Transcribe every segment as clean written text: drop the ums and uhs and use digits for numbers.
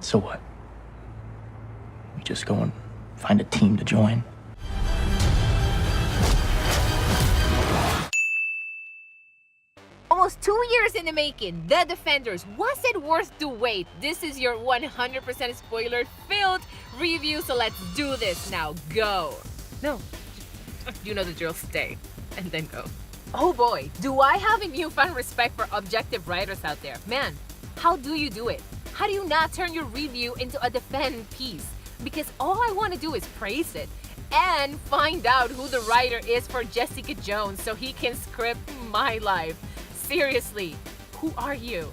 So what? We just go and find a team to join. Almost 2 years in the making, The Defenders. Was it worth the wait? This is your 100% spoiler-filled review, so let's do this now. Go. No, you know the drill. Stay and then go. Oh boy, do I have a newfound respect for objective writers out there. Man, how do you do it? How do you not turn your review into a defend piece? Because all I want to do is praise it and find out who the writer is for Jessica Jones so he can script my life. Seriously, who are you?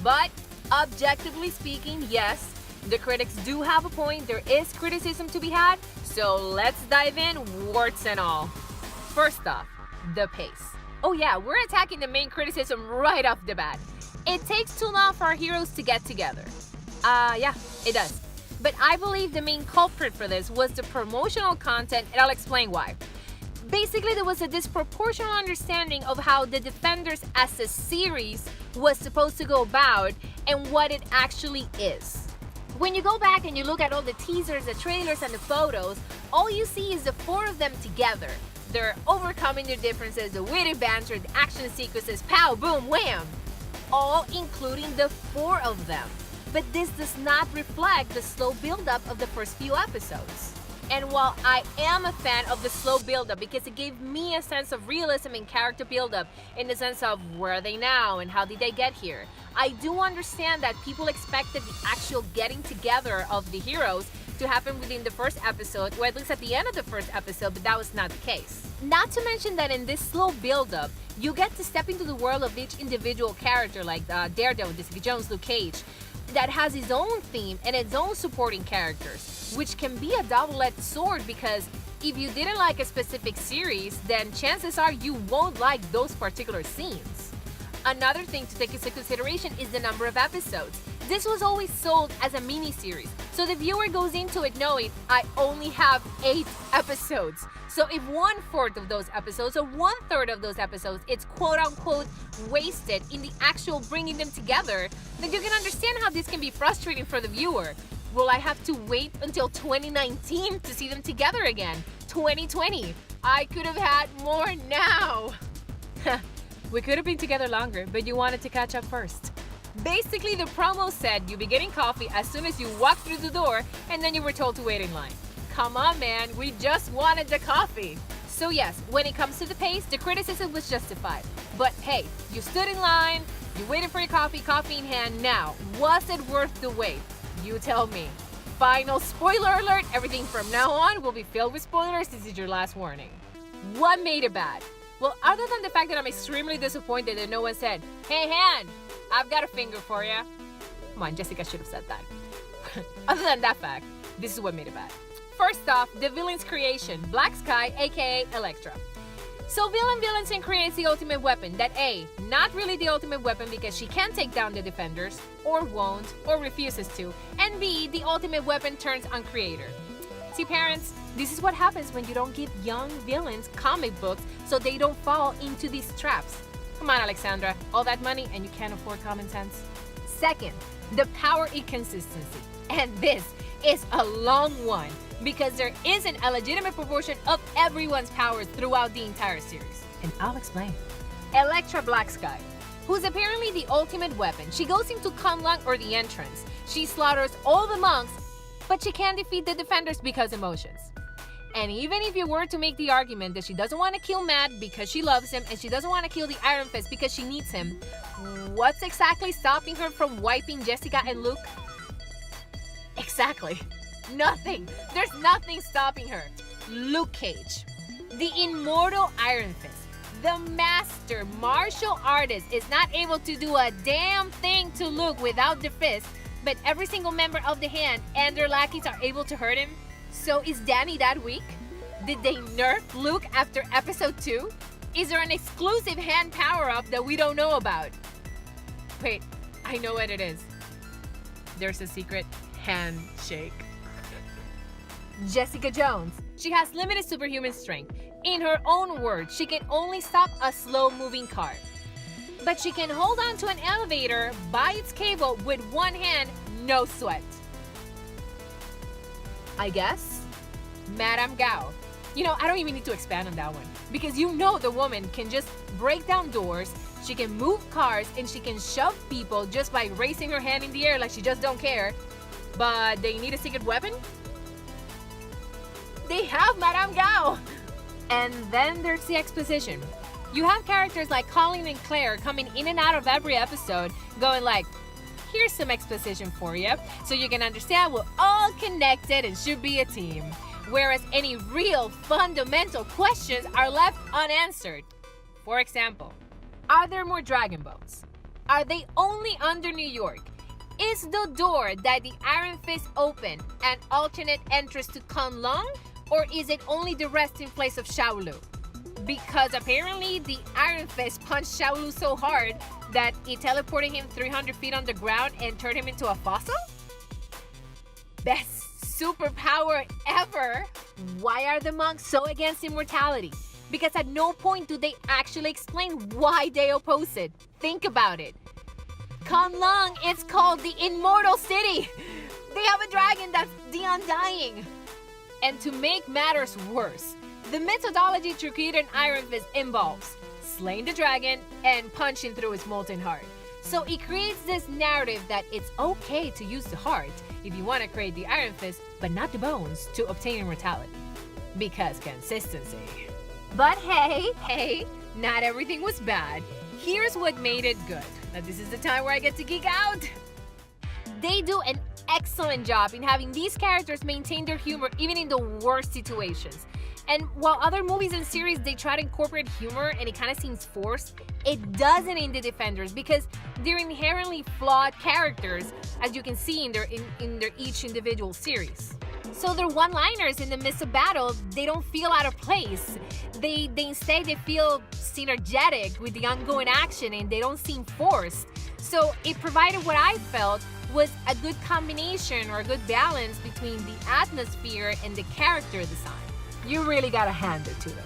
But objectively speaking, yes, the critics do have a point. There is criticism to be had. So let's dive in, warts and all. First off, the pace. Oh yeah, we're attacking the main criticism right off the bat. It takes too long for our heroes to get together. Yeah, it does. But I believe the main culprit for this was the promotional content, and I'll explain why. Basically, there was a disproportional understanding of how The Defenders as a series was supposed to go about and what it actually is. When you go back and you look at all the teasers, the trailers, and the photos, all you see is the four of them together. They're overcoming their differences, the witty banter, the action sequences, pow, boom, wham! All including the four of them. But this does not reflect the slow build-up of the first few episodes. And while I am a fan of the slow build-up because it gave me a sense of realism and character build-up in the sense of where are they now and how did they get here, I do understand that people expected the actual getting together of the heroes to happen within the first episode, or at least at the end of the first episode, but that was not the case. Not to mention that in this slow build-up, you get to step into the world of each individual character like Daredevil, Jessica Jones, Luke Cage, that has his own theme and its own supporting characters, which can be a double-edged sword because if you didn't like a specific series, then chances are you won't like those particular scenes. Another thing to take into consideration is the number of episodes. This was always sold as a mini-series, so the viewer goes into it knowing I only have 8 episodes. So if 1/4 of those episodes or 1/3 of those episodes it's quote-unquote wasted in the actual bringing them together, then you can understand how this can be frustrating for the viewer. Will I have to wait until 2019 to see them together again? 2020. I could have had more now. We could have been together longer, but you wanted to catch up first. Basically, the promo said you'd be getting coffee as soon as you walk through the door, and then you were told to wait in line. Come on, man, we just wanted the coffee. So yes, when it comes to the pace, the criticism was justified. But hey, you stood in line, you waited for your coffee in hand. Now, was it worth the wait? You tell me. Final spoiler alert, everything from now on will be filled with spoilers. This is your last warning. What made it bad? Well, other than the fact that I'm extremely disappointed that no one said, hey, Han, I've got a finger for you. Come on, Jessica should have said that. Other than that fact, this is what made it bad. First off, the villain's creation, Black Sky, aka Elektra. So Villain creates the ultimate weapon that A, not really the ultimate weapon because she can take down the defenders, or won't, or refuses to, and B, the ultimate weapon turns on creator. See parents, this is what happens when you don't give young villains comic books so they don't fall into these traps. Come on Alexandra, all that money and you can't afford common sense. Second, the power inconsistency. And this is a long one because there isn't a legitimate proportion of everyone's powers throughout the entire series. And I'll explain. Elektra Black Sky, who's apparently the ultimate weapon. She goes into Kunlun or the entrance. She slaughters all the monks, but she can't defeat the defenders because emotions. And even if you were to make the argument that she doesn't want to kill Matt because she loves him and she doesn't want to kill the Iron Fist because she needs him, what's exactly stopping her from wiping Jessica and Luke? Exactly. Nothing. There's nothing stopping her. Luke Cage, the immortal Iron Fist, the master martial artist, is not able to do a damn thing to Luke without the fist, but every single member of the hand and their lackeys are able to hurt him. So is Danny that weak? Did they nerf Luke after episode 2? Is there an exclusive hand power-up that we don't know about? Wait, I know what it is. There's a secret handshake. Jessica Jones. She has limited superhuman strength. In her own words, she can only stop a slow-moving car. but she can hold on to an elevator by its cable with one hand, no sweat. I guess Madame Gao. You know, I don't even need to expand on that one because you know the woman can just break down doors, she can move cars, and she can shove people just by raising her hand in the air like she just don't care. But they need a secret weapon? They have Madame Gao! And then there's the exposition. You have characters like Colin and Claire coming in and out of every episode going like, here's some exposition for you so you can understand we're all connected and should be a team. Whereas any real fundamental questions are left unanswered. For example, are there more dragon boats? Are they only under New York? Is the door that the Iron Fist opened an alternate entrance to Kunlun, or is it only the resting place of Xiaolu? Because apparently the Iron Fist punched Xiaolu so hard that it teleported him 300 feet underground and turned him into a fossil? Best superpower ever! Why are the monks so against immortality? Because at no point do they actually explain why they oppose it. Think about it. Kunlun is called the Immortal City! They have a dragon that's the Undying! And to make matters worse, the methodology to create an Iron Fist involves slaying the dragon and punching through its molten heart. So it creates this narrative that it's okay to use the heart if you want to create the Iron Fist, but not the bones to obtain immortality. Because consistency. But hey, not everything was bad. Here's what made it good. Now this is the time where I get to geek out. They do an excellent job in having these characters maintain their humor even in the worst situations. And while other movies and series, they try to incorporate humor and it kind of seems forced, it doesn't in The Defenders because they're inherently flawed characters, as you can see in their each individual series. So their one-liners in the midst of battle, they don't feel out of place. They instead feel synergetic with the ongoing action and they don't seem forced. So it provided what I felt was a good combination or a good balance between the atmosphere and the character design. You really gotta hand it to them.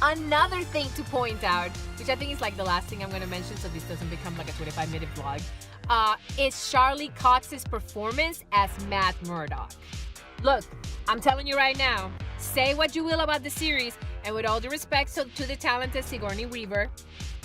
Another thing to point out, which I think is like the last thing I'm gonna mention so this doesn't become like a 25-minute vlog, is Charlie Cox's performance as Matt Murdock. Look, I'm telling you right now, say what you will about the series, and with all due respect to the talented Sigourney Weaver,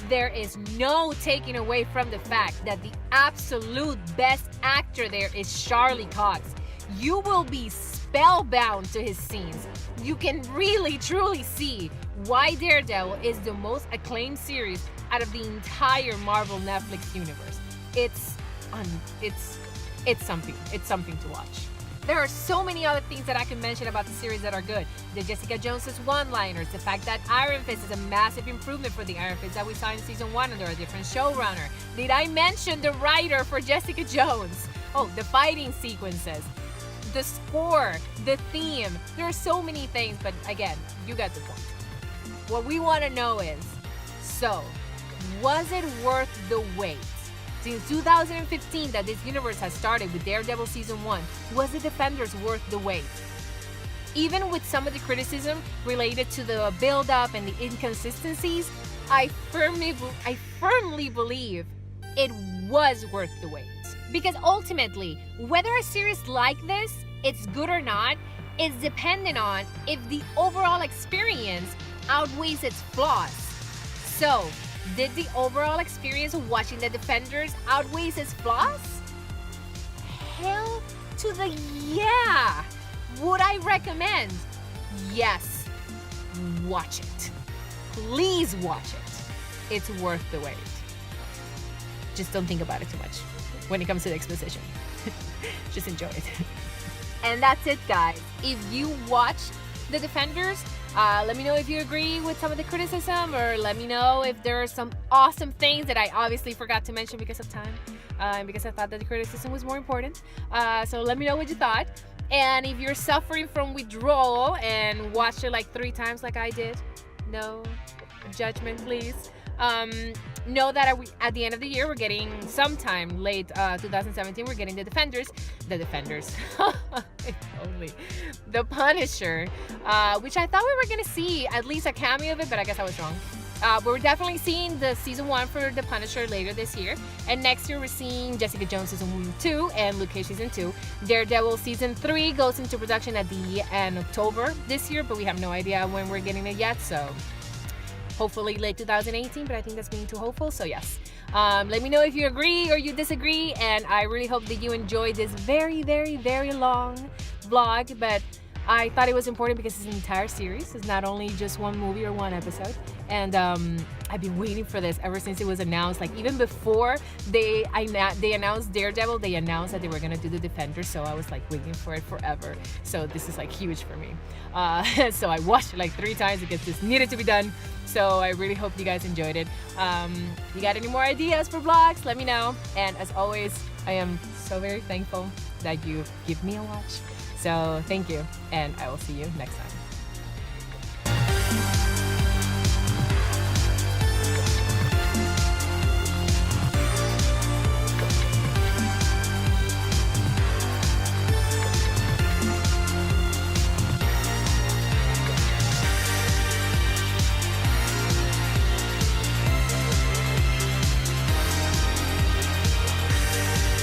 there is no taking away from the fact that the absolute best actor there is Charlie Cox. You will be spellbound to his scenes. You can really truly see why Daredevil is the most acclaimed series out of the entire Marvel Netflix universe. It's something to watch. There are so many other things that I can mention about the series that are good. The Jessica Jones's one-liners, the fact that Iron Fist is a massive improvement for the Iron Fist that we saw in season 1 under a different showrunner. Did I mention the writer for Jessica Jones? Oh, the fighting sequences, the score, the theme. There are so many things, but again, you got the point. What we want to know is, so, was it worth the wait? Since 2015 that this universe has started with Daredevil Season 1, was The Defenders worth the wait? Even with some of the criticism related to the build-up and the inconsistencies, I firmly believe it was worth the wait. Because ultimately, whether a series like this is good or not is dependent on if the overall experience outweighs its flaws. So, did the overall experience of watching The Defenders outweigh its flaws? Hell to the yeah! Would I recommend? Yes. Watch it. Please watch it. It's worth the wait. Just don't think about it too much when it comes to the exposition. Just enjoy it. And that's it, guys. If you watched The Defenders, let me know if you agree with some of the criticism, or let me know if there are some awesome things that I obviously forgot to mention because of time, and because I thought that the criticism was more important. So let me know what you thought. And if you're suffering from withdrawal and watched it like 3 times like I did, no judgment, please. Know that at the end of the year, we're getting sometime late 2017, we're getting The Defenders, if only, The Punisher, which I thought we were gonna see at least a cameo of it, but I guess I was wrong. we're definitely seeing the season 1 for The Punisher later this year, and next year we're seeing Jessica Jones season 2 and Luke Cage season 2. Daredevil season 3 goes into production at the end of October this year, but we have no idea when we're getting it yet, so hopefully late 2018, but I think that's being too hopeful, so yes. Let me know if you agree or you disagree, and I really hope that you enjoyed this very, very, very long vlog, but I thought it was important because it's an entire series. It's not only just one movie or one episode. And I've been waiting for this ever since it was announced. Like even before they announced Daredevil, they announced that they were gonna do the Defender. So I was like waiting for it forever. So this is like huge for me. So I watched it like 3 times because this needed to be done. So I really hope you guys enjoyed it. You got any more ideas for vlogs? Let me know. And as always, I am so very thankful that you give me a watch. So thank you, and I will see you next time.